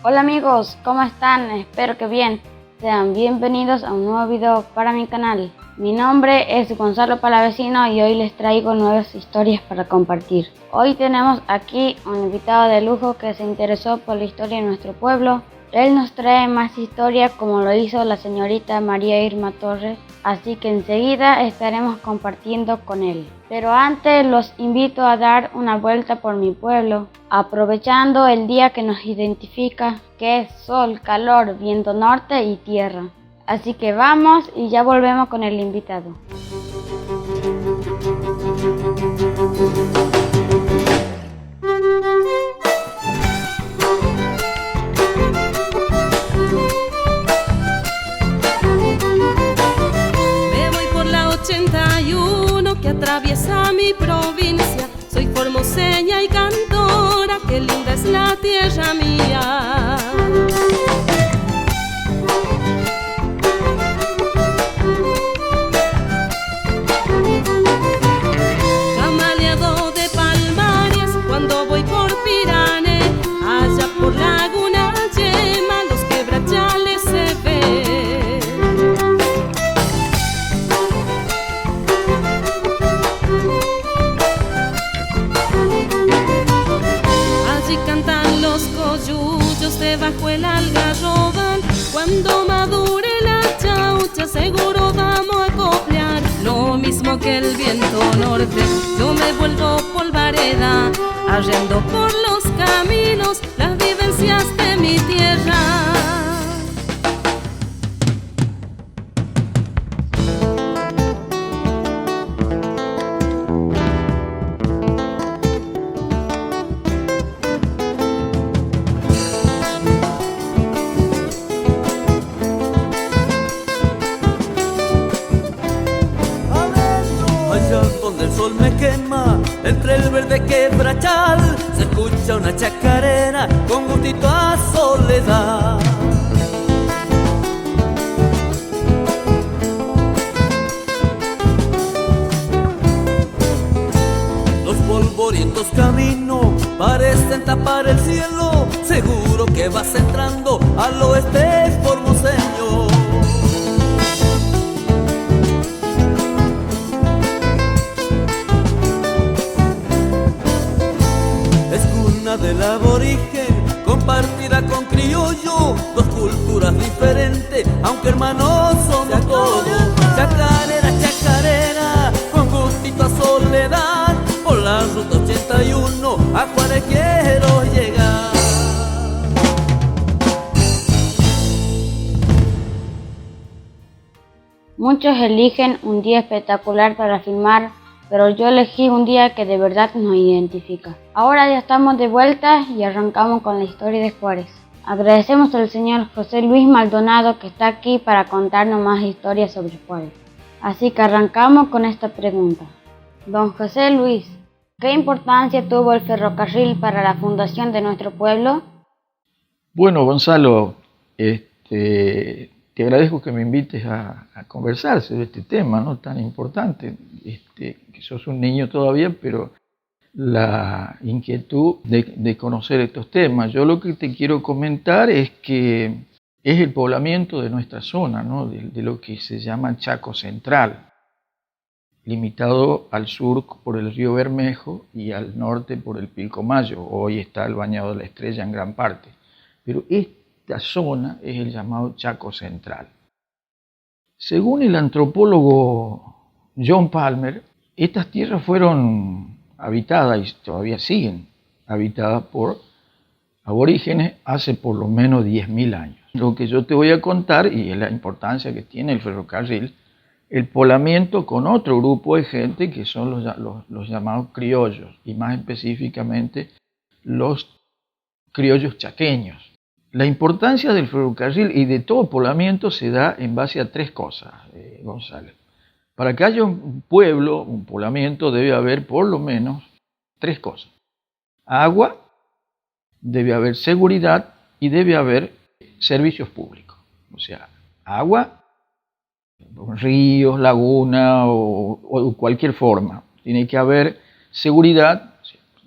Hola amigos, ¿cómo están? Espero que bien. Sean bienvenidos a un nuevo video para mi canal. Mi nombre es Gonzalo Palavecino y hoy les traigo nuevas historias para compartir. Hoy tenemos aquí un invitado de lujo que se interesó por la historia de nuestro pueblo. Él nos trae más historias como lo hizo la señorita María Irma Torres, así que enseguida estaremos compartiendo con él. Pero antes los invito a dar una vuelta por mi pueblo, aprovechando el día que nos identifica, que es sol, calor, viento norte y tierra. Así que vamos y ya volvemos con el invitado. Me voy por la 81 que atraviesa mi provincia. Soy formoseña y cantora, qué linda es la tierra mía. Camaleado de Palmares, cuando voy por Pirane, allá por Laguna Yema, los quebrachales se ven. Allí cantan los coyullos debajo el algarrobal. Cuando madure la chaucha seguro vamos a coplear. Lo mismo que el viento norte, yo me vuelvo polvareda, arrendo por los caminos las vivencias de mi tierra. Allá donde el sol me quema, entre el verde quebrachal, se escucha una chacarera con gustito a soledad. Los polvorientos caminos parecen tapar el cielo, seguro que vas entrando al oeste formoseño. Del aborigen, compartida con criollo, dos culturas diferentes, aunque hermanos somos todos. Chacarera, chacarera, con gustito a soledad, por la ruta 81 a Juárez quiero llegar. Muchos eligen un día espectacular para filmar, pero yo elegí un día que de verdad nos identifica. Ahora ya estamos de vuelta y arrancamos con la historia de Juárez. Agradecemos al señor José Luis Maldonado que está aquí para contarnos más historias sobre Juárez. Así que arrancamos con esta pregunta. Don José Luis, ¿qué importancia tuvo el ferrocarril para la fundación de nuestro pueblo? Bueno, Gonzalo, te agradezco que me invites a conversar sobre este tema, ¿no?, tan importante, que sos un niño todavía, pero la inquietud de conocer estos temas. Yo lo que te quiero comentar es que es el poblamiento de nuestra zona, ¿no?, de lo que se llama Chaco Central, limitado al sur por el río Bermejo y al norte por el Pilcomayo. Hoy está el Bañado de la Estrella en gran parte, pero esta zona es el llamado Chaco Central. Según el antropólogo John Palmer, estas tierras fueron habitadas y todavía siguen habitadas por aborígenes hace por lo menos 10.000 años. Lo que yo te voy a contar, y es la importancia que tiene el ferrocarril, el poblamiento con otro grupo de gente que son los llamados criollos, y más específicamente los criollos chaqueños. La importancia del ferrocarril y de todo poblamiento se da en base a tres cosas, Gonzalo. Para que haya un pueblo, un poblamiento, debe haber por lo menos tres cosas. Agua, debe haber seguridad y debe haber servicios públicos. O sea, agua, ríos, laguna o cualquier forma. Tiene que haber seguridad,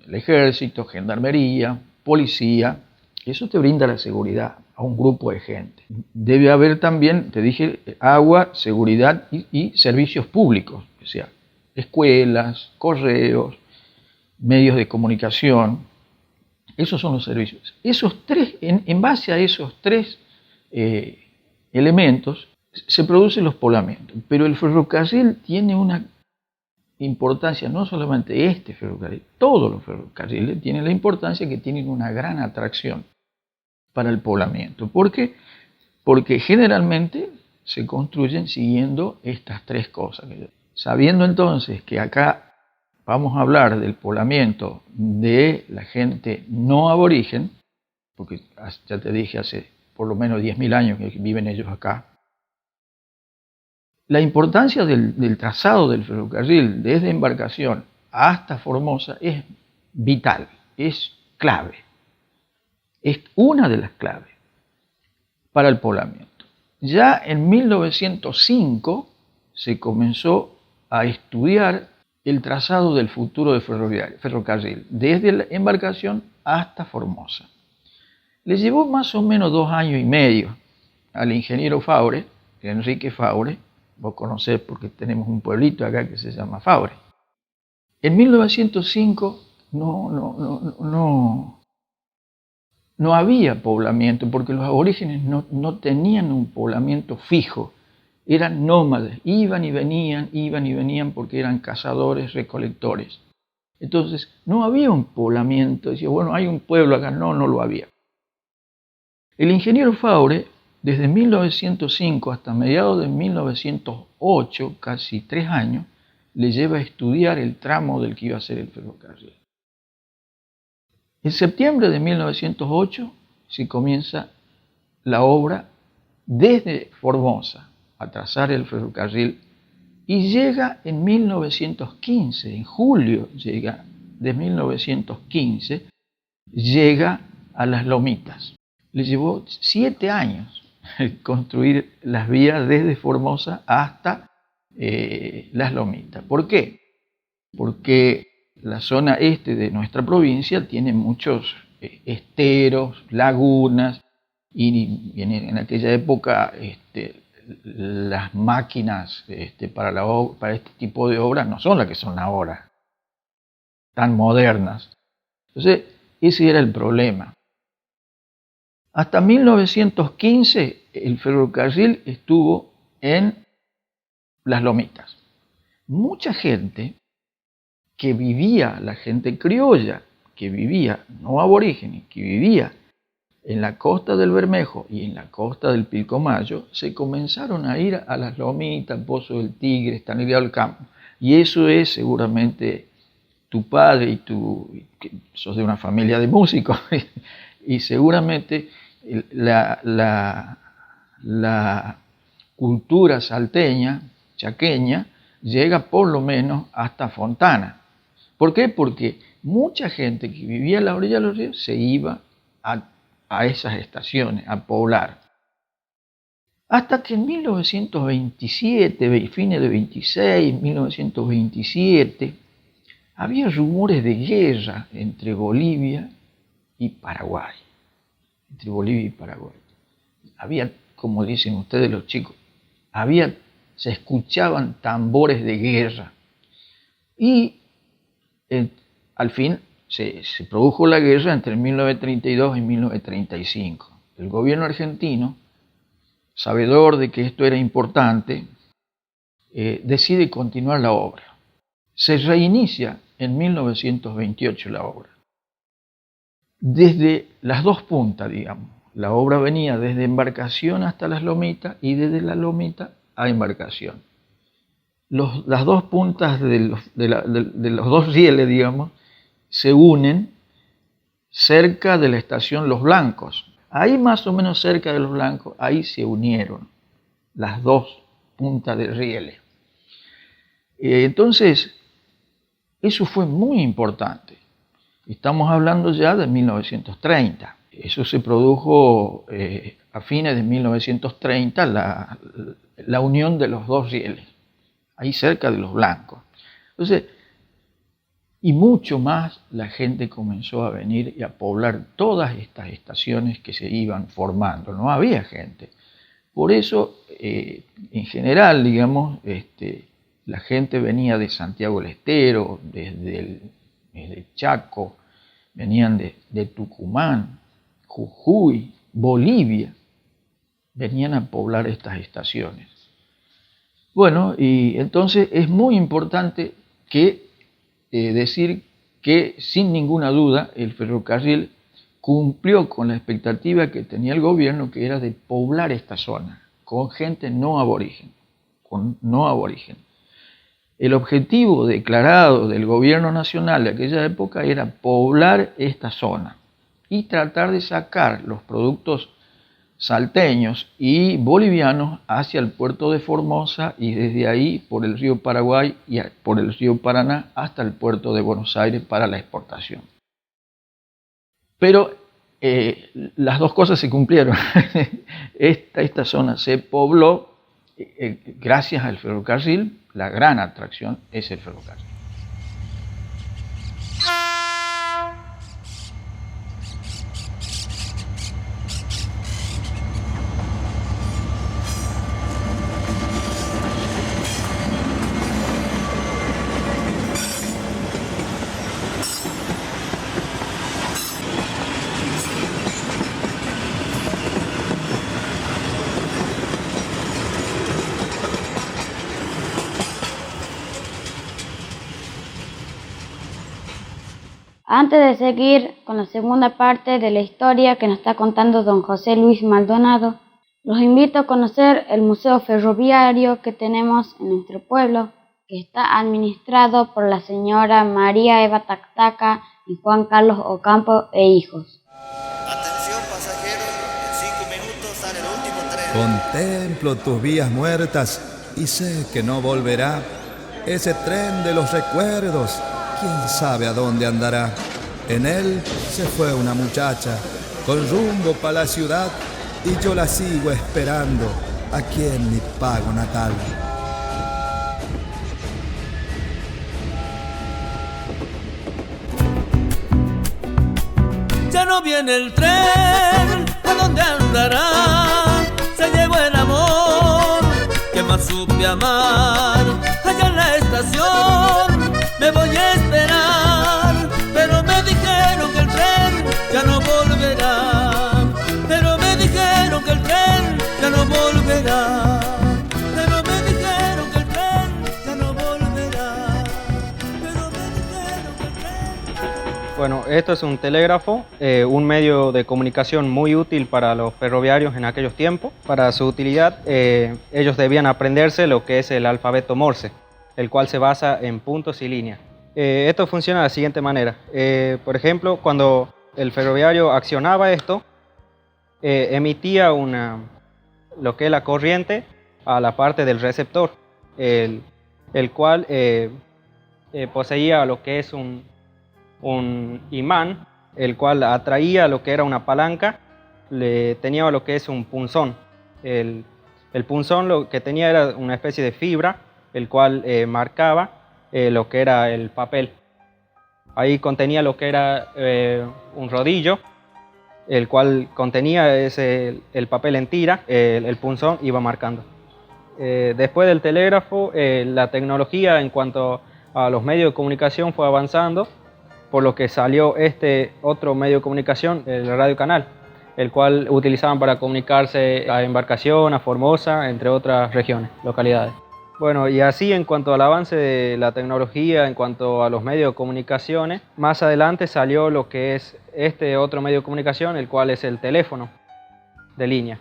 el ejército, gendarmería, policía, Eso te brinda la seguridad a un grupo de gente. Debe haber también, te dije, agua, seguridad y servicios públicos, o sea, escuelas, correos, medios de comunicación. Esos son los servicios. Esos tres, en base a esos tres elementos, se producen los poblamientos. Pero el ferrocarril tiene una importancia, no solamente este ferrocarril, todos los ferrocarriles tienen la importancia que tienen una gran atracción para el poblamiento. ¿Por qué? Porque generalmente se construyen siguiendo estas tres cosas. Sabiendo entonces que acá vamos a hablar del poblamiento de la gente no aborigen, porque ya te dije, hace por lo menos 10.000 años que viven ellos acá. La importancia del trazado del ferrocarril desde Embarcación hasta Formosa es vital, es clave, es una de las claves para el poblamiento. Ya en 1905 se comenzó a estudiar el trazado del futuro del ferrocarril, desde la Embarcación hasta Formosa. Le llevó más o menos 2 años y medio al ingeniero Faure, Enrique Faure, vos conocés porque tenemos un pueblito acá que se llama Faure. En 1905 no había poblamiento porque los aborígenes no tenían un poblamiento fijo, eran nómades, iban y venían porque eran cazadores, recolectores. Entonces no había un poblamiento, decía, bueno, hay un pueblo acá, no lo había. El ingeniero Faure, desde 1905 hasta mediados de 1908, casi 3 años, le lleva a estudiar el tramo del que iba a ser el ferrocarril. En septiembre de 1908 se comienza la obra desde Formosa a trazar el ferrocarril y llega en 1915, en julio de 1915, llega a Las Lomitas. Le llevó 7 años construir las vías desde Formosa hasta Las Lomitas. ¿Por qué? Porque la zona este de nuestra provincia tiene muchos esteros, lagunas, y en aquella época las máquinas para este tipo de obras no son las que son ahora, tan modernas. Entonces, ese era el problema. Hasta 1915 el ferrocarril estuvo en Las Lomitas. Mucha gente que vivía, la gente criolla, que vivía, no aborígenes, que vivía en la costa del Bermejo y en la costa del Pilcomayo, se comenzaron a ir a Las Lomitas, Pozo del Tigre, Stanley del Campo. Y eso es seguramente tu padre y tú, que sos de una familia de músicos, y seguramente la cultura salteña, chaqueña, llega por lo menos hasta Fontana. ¿Por qué? Porque mucha gente que vivía a la orilla de los ríos se iba a esas estaciones, a poblar. Hasta que en 1927, fines de 26, 1927, había rumores de guerra entre Bolivia y Paraguay. Entre Bolivia y Paraguay. Había, como dicen ustedes los chicos, se escuchaban tambores de guerra. Y al fin se produjo la guerra entre 1932 y 1935. El gobierno argentino, sabedor de que esto era importante, decide continuar la obra. Se reinicia en 1928 la obra. Desde las dos puntas, digamos. La obra venía desde Embarcación hasta Las Lomitas y desde Las Lomitas a Embarcación. Las dos puntas de los dos rieles, digamos, se unen cerca de la estación Los Blancos. Ahí más o menos cerca de Los Blancos, ahí se unieron las dos puntas de rieles. Entonces, eso fue muy importante. Estamos hablando ya de 1930. Eso se produjo a fines de 1930, la unión de los dos rieles, ahí cerca de Los Blancos. Entonces, y mucho más la gente comenzó a venir y a poblar todas estas estaciones que se iban formando. No había gente. Por eso, en general, digamos, la gente venía de Santiago del Estero, desde Chaco, venían de Tucumán, Jujuy, Bolivia, venían a poblar estas estaciones. Bueno, y entonces es muy importante decir que sin ninguna duda el ferrocarril cumplió con la expectativa que tenía el gobierno, que era de poblar esta zona con gente no aborigen. El objetivo declarado del gobierno nacional de aquella época era poblar esta zona y tratar de sacar los productos salteños y bolivianos hacia el puerto de Formosa y desde ahí por el río Paraguay y por el río Paraná hasta el puerto de Buenos Aires para la exportación. Pero las dos cosas se cumplieron. Esta zona se pobló gracias al ferrocarril. La gran atracción es el ferrocarril. Antes de seguir con la segunda parte de la historia que nos está contando don José Luis Maldonado, los invito a conocer el Museo Ferroviario que tenemos en nuestro pueblo, que está administrado por la señora María Eva Tactaca y Juan Carlos Ocampo e hijos. Atención pasajeros, en 5 minutos sale el último tren. Contemplo tus vías muertas y sé que no volverá ese tren de los recuerdos. ¿Quién sabe a dónde andará? En él se fue una muchacha con rumbo para la ciudad y yo la sigo esperando aquí en mi pago natal. Ya no viene el tren, ¿a dónde andará? Se llevó el amor que más supe amar. Allá en la estación me voy a esperar, pero me dijeron que el tren ya no volverá. Pero me dijeron que el tren ya no volverá. Pero me dijeron que el tren ya no volverá. Pero me dijeron que el tren... Bueno, esto es un telégrafo, un medio de comunicación muy útil para los ferroviarios en aquellos tiempos. Para su utilidad, ellos debían aprenderse lo que es el alfabeto Morse, el cual se basa en puntos y líneas. Esto funciona de la siguiente manera. Por ejemplo, cuando el ferroviario accionaba esto, emitía lo que es la corriente a la parte del receptor, el cual poseía lo que es un imán, el cual atraía lo que era una palanca, tenía lo que es un punzón. El punzón lo que tenía era una especie de fibra, el cual marcaba lo que era el papel. Ahí contenía lo que era un rodillo, el cual contenía el papel en tira, el punzón iba marcando. Después del telégrafo, la tecnología en cuanto a los medios de comunicación fue avanzando, por lo que salió este otro medio de comunicación, el radio canal, el cual utilizaban para comunicarse a Embarcación, a Formosa, entre otras regiones, localidades. Bueno, y así en cuanto al avance de la tecnología, en cuanto a los medios de comunicaciones, más adelante salió lo que es este otro medio de comunicación, el cual es el teléfono de línea.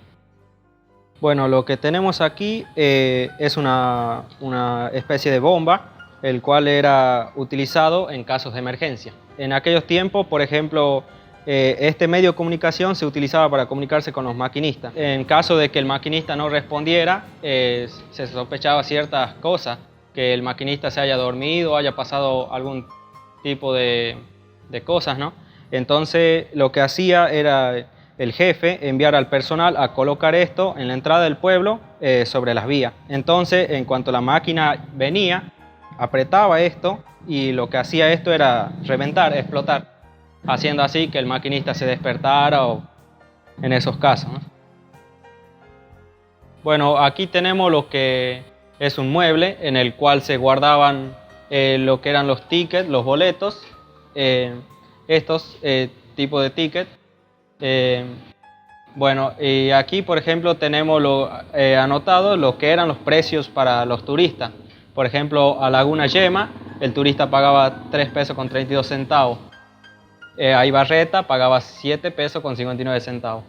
Bueno, lo que tenemos aquí es una especie de bomba, el cual era utilizado en casos de emergencia. En aquellos tiempos, por ejemplo, este medio de comunicación se utilizaba para comunicarse con los maquinistas. En caso de que el maquinista no respondiera, se sospechaba ciertas cosas, que el maquinista se haya dormido, haya pasado algún tipo de cosas, ¿no? Entonces lo que hacía era el jefe enviar al personal a colocar esto en la entrada del pueblo sobre las vías. Entonces, en cuanto la máquina venía, apretaba esto y lo que hacía esto era reventar, explotar, haciendo así que el maquinista se despertara o en esos casos, ¿no? Bueno, aquí tenemos lo que es un mueble en el cual se guardaban lo que eran los tickets, los boletos, estos tipos de tickets. Bueno, y aquí por ejemplo tenemos anotado lo que eran los precios para los turistas. Por ejemplo, a Laguna Yema el turista pagaba 3 pesos con 32 centavos. A Ibarreta pagaba 7 pesos con 59 centavos.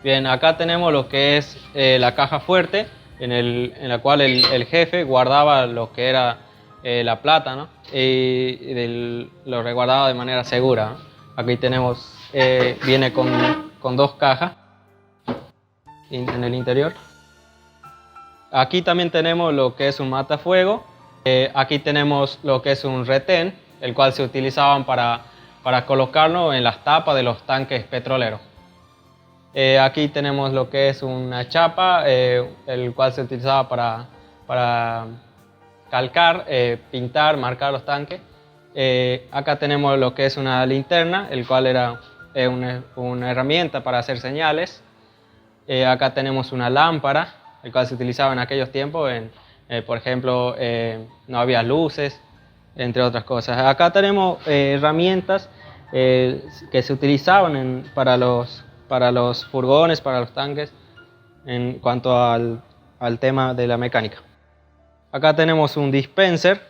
Bien, acá tenemos lo que es la caja fuerte, en la cual el jefe guardaba lo que era la plata, ¿no? Y lo resguardaba de manera segura, ¿no? Aquí tenemos, viene con 2 cajas en el interior. Aquí también tenemos lo que es un matafuego. Aquí tenemos lo que es un retén, el cual se utilizaban para colocarlo en las tapas de los tanques petroleros. Aquí tenemos lo que es una chapa, el cual se utilizaba para calcar, pintar, marcar los tanques. Acá tenemos lo que es una linterna, el cual era una herramienta para hacer señales. Acá tenemos una lámpara, el cual se utilizaba en aquellos tiempos, por ejemplo, no había luces, entre otras cosas. Acá tenemos herramientas que se utilizaban para los furgones, para los tanques, en cuanto al tema de la mecánica. Acá tenemos un dispenser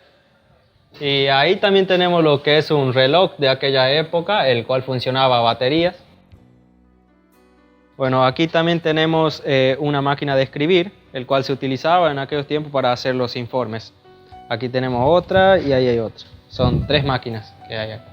y ahí también tenemos lo que es un reloj de aquella época, el cual funcionaba a baterías. Bueno, aquí también tenemos una máquina de escribir, el cual se utilizaba en aquellos tiempos para hacer los informes. Aquí tenemos otra y ahí hay otra. Son 3 máquinas que hay aquí.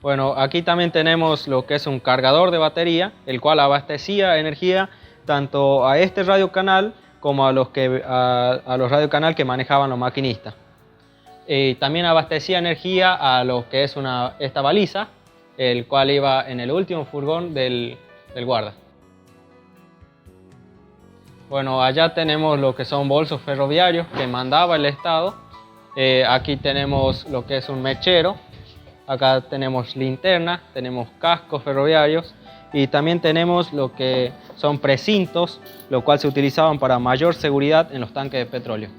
Bueno, aquí también tenemos lo que es un cargador de batería, el cual abastecía energía tanto a este radiocanal como a los radiocanal que manejaban los maquinistas. También abastecía energía a lo que es esta baliza, el cual iba en el último furgón del guarda. Bueno, allá tenemos lo que son bolsos ferroviarios que mandaba el Estado. Aquí tenemos lo que es un mechero. Acá tenemos linterna, tenemos cascos ferroviarios y también tenemos lo que son precintos, lo cual se utilizaban para mayor seguridad en los tanques de petróleo.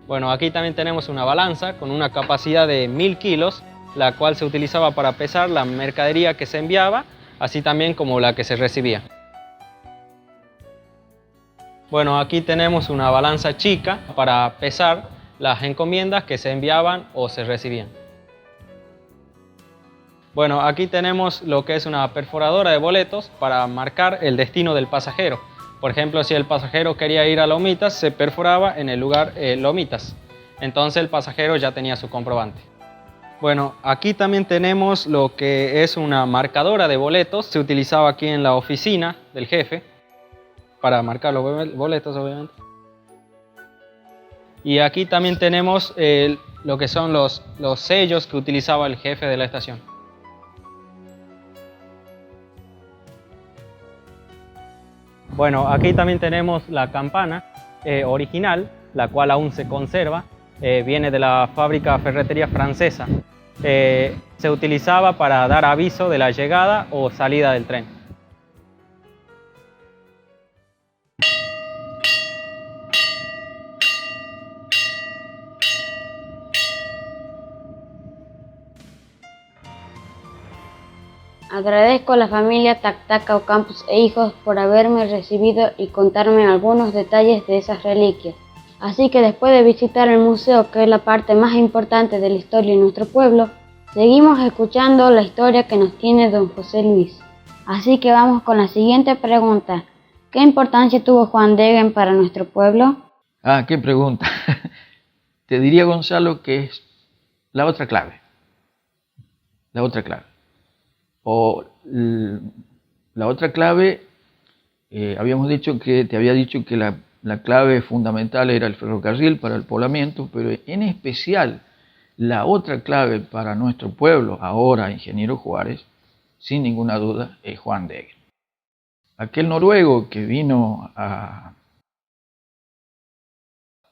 Bueno, aquí también tenemos una balanza con una capacidad de 1000 kilos, la cual se utilizaba para pesar la mercadería que se enviaba, así también como la que se recibía. Bueno, aquí tenemos una balanza chica para pesar las encomiendas que se enviaban o se recibían. Bueno, aquí tenemos lo que es una perforadora de boletos para marcar el destino del pasajero. Por ejemplo, si el pasajero quería ir a Lomitas, se perforaba en el lugar Lomitas. Entonces el pasajero ya tenía su comprobante. Bueno, aquí también tenemos lo que es una marcadora de boletos. Se utilizaba aquí en la oficina del jefe para marcar los boletos, obviamente. Y aquí también tenemos lo que son los sellos que utilizaba el jefe de la estación. Bueno, aquí también tenemos la campana original, la cual aún se conserva, viene de la fábrica ferretería francesa. Se utilizaba para dar aviso de la llegada o salida del tren. Agradezco a la familia Tactaca Ocampos e hijos por haberme recibido y contarme algunos detalles de esas reliquias. Así que después de visitar el museo, que es la parte más importante de la historia de nuestro pueblo, seguimos escuchando la historia que nos tiene don José Luis. Así que vamos con la siguiente pregunta. ¿Qué importancia tuvo Juan Degen para nuestro pueblo? Ah, qué pregunta. Te diría, Gonzalo, que es la otra clave. La otra clave. La otra clave, habíamos dicho que, te había dicho que la clave fundamental era el ferrocarril para el poblamiento, pero en especial la otra clave para nuestro pueblo, ahora Ingeniero Juárez, sin ninguna duda, es Juan Degen. aquel noruego que vino a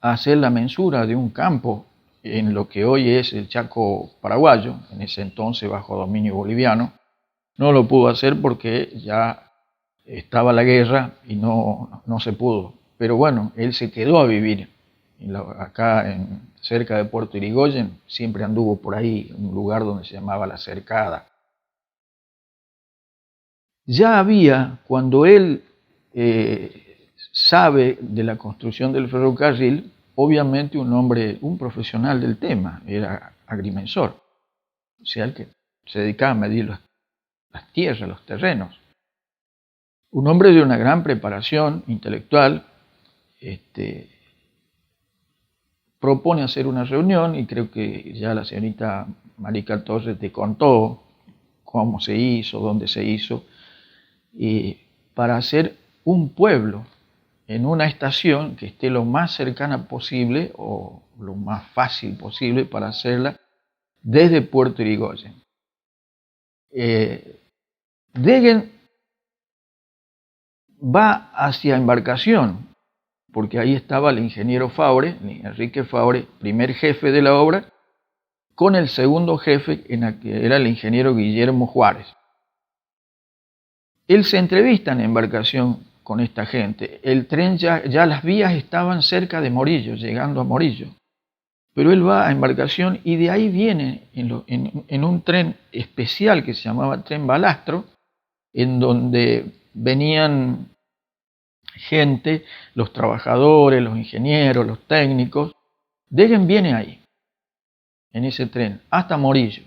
hacer la mensura de un campo en lo que hoy es el Chaco paraguayo, en ese entonces bajo dominio boliviano, no lo pudo hacer porque ya estaba la guerra y no se pudo. Pero bueno, él se quedó a vivir acá cerca de Puerto Irigoyen, siempre anduvo por ahí, en un lugar donde se llamaba La Cercada. Ya había, cuando él sabe de la construcción del ferrocarril, obviamente un profesional del tema, era agrimensor, o sea, el que se dedicaba a medir las tierras, los terrenos. Un hombre de una gran preparación intelectual, propone hacer una reunión, y creo que ya la señorita Marica Torres te contó cómo se hizo, dónde se hizo, para hacer un pueblo en una estación que esté lo más cercana posible o lo más fácil posible para hacerla desde Puerto Irigoyen. Degen va hacia Embarcación, porque ahí estaba el ingeniero Faure, Enrique Faure, primer jefe de la obra, con el segundo jefe, que era el ingeniero Guillermo Juárez. Él se entrevista en Embarcación con esta gente. El tren ya las vías estaban cerca de Morillo, llegando a Morillo. Pero él va a Embarcación y de ahí viene en un tren especial que se llamaba Tren Balastro, en donde venían gente, los trabajadores, los ingenieros, los técnicos. Degen viene ahí, en ese tren, hasta Morillo.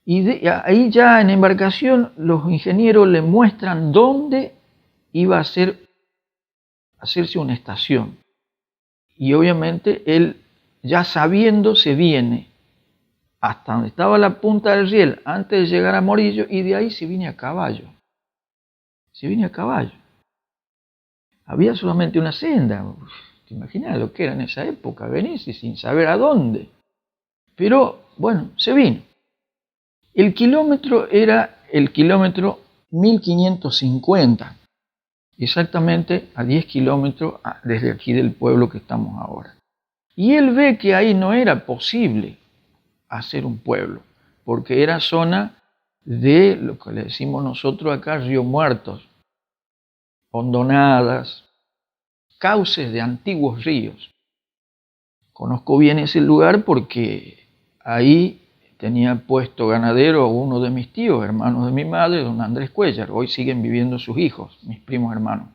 Y ahí ya en Embarcación los ingenieros le muestran dónde iba a hacerse una estación. Y obviamente él, ya sabiendo, se viene hasta donde estaba la punta del riel antes de llegar a Morillo, y de ahí se viene a caballo. Se viene a caballo. Había solamente una senda. ¿Te imaginas lo que era en esa época? Venirse sin saber a dónde. Pero bueno, se vino. El kilómetro era el kilómetro 1550. Exactamente a 10 kilómetros desde aquí del pueblo que estamos ahora. Y él ve que ahí no era posible hacer un pueblo, porque era zona de lo que le decimos nosotros acá Río Muertos, hondonadas, cauces de antiguos ríos. Conozco bien ese lugar porque ahí tenía puesto ganadero uno de mis tíos, hermanos de mi madre, don Andrés Cuellar. Hoy siguen viviendo sus hijos, mis primos hermanos.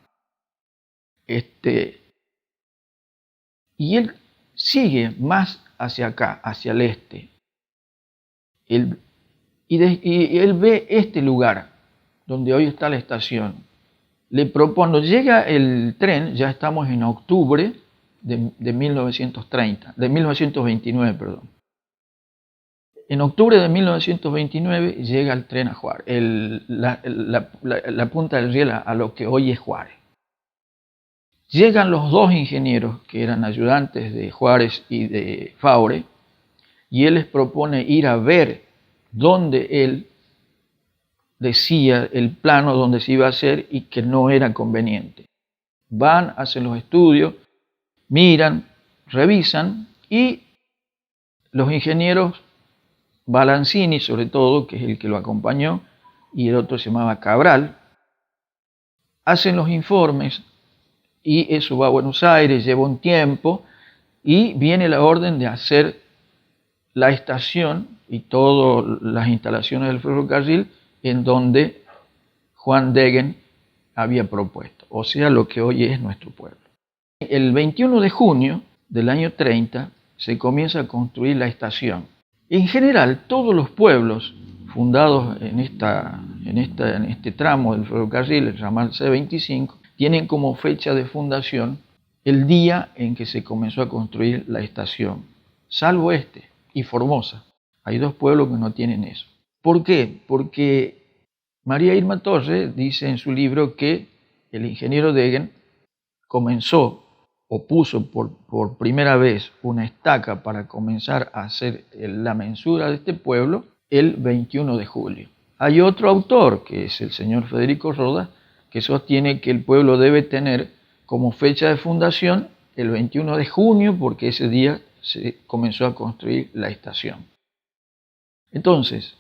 Y él sigue más hacia acá, hacia el este. Y él ve este lugar, donde hoy está la estación. Cuando llega el tren, ya estamos en octubre de 1929, perdón. En octubre de 1929 llega el tren a Juárez, la punta del riel a lo que hoy es Juárez. Llegan los dos ingenieros que eran ayudantes de Juárez y de Faure, y él les propone ir a ver dónde él decía el plano donde se iba a hacer y que no era conveniente. Van, hacen los estudios, miran, revisan, y los ingenieros Balancini, sobre todo, que es el que lo acompañó, y el otro se llamaba Cabral, hacen los informes, y eso va a Buenos Aires, lleva un tiempo, y viene la orden de hacer la estación y todas las instalaciones del ferrocarril en donde Juan Degen había propuesto, o sea, lo que hoy es nuestro pueblo. El 21 de junio del año 30 se comienza a construir la estación. En general, todos los pueblos fundados en este tramo del ferrocarril, el ramal C25, tienen como fecha de fundación el día en que se comenzó a construir la estación, salvo este y Formosa. Hay dos pueblos que no tienen eso. ¿Por qué? Porque María Irma Torres dice en su libro que el ingeniero Degen comenzó o puso por primera vez una estaca para comenzar a hacer la mensura de este pueblo el 21 de julio. Hay otro autor, que es el señor Federico Rodas, que sostiene que el pueblo debe tener como fecha de fundación el 21 de junio, porque ese día se comenzó a construir la estación. Entonces,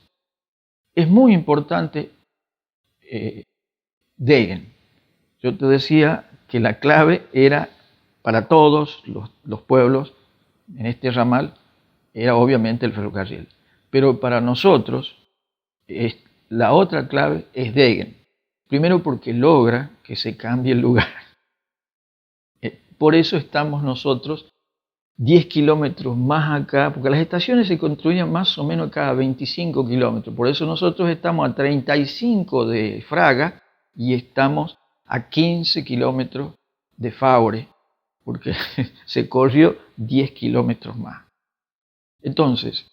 es muy importante Degen. Yo te decía que la clave era para todos los pueblos en este ramal, era obviamente el ferrocarril. Pero para nosotros, la otra clave es Degen. Primero porque logra que se cambie el lugar. Por eso estamos nosotros 10 kilómetros más acá, porque las estaciones se construían más o menos cada 25 kilómetros. Por eso nosotros estamos a 35 de Fraga y estamos a 15 kilómetros de Faure, porque se corrió 10 kilómetros más. Entonces,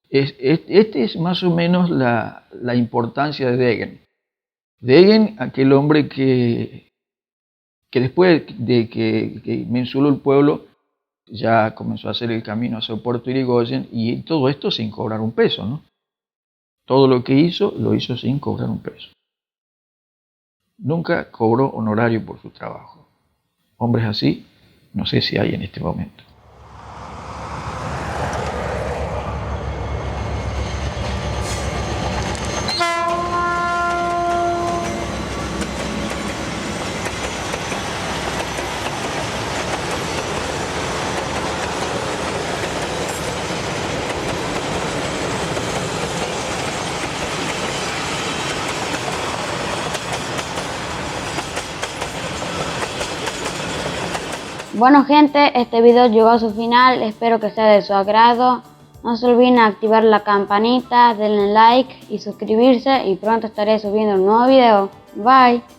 este es más o menos la importancia de Degen. Degen, aquel hombre que después de que mensuró el pueblo, ya comenzó a hacer el camino hacia Puerto Irigoyen, y todo esto sin cobrar un peso, ¿no? Todo lo que hizo, lo hizo sin cobrar un peso. Nunca cobró honorario por su trabajo. Hombres así, no sé si hay en este momento. Bueno gente, este video llegó a su final, espero que sea de su agrado. No se olviden activar la campanita, denle like y suscribirse y pronto estaré subiendo un nuevo video. Bye.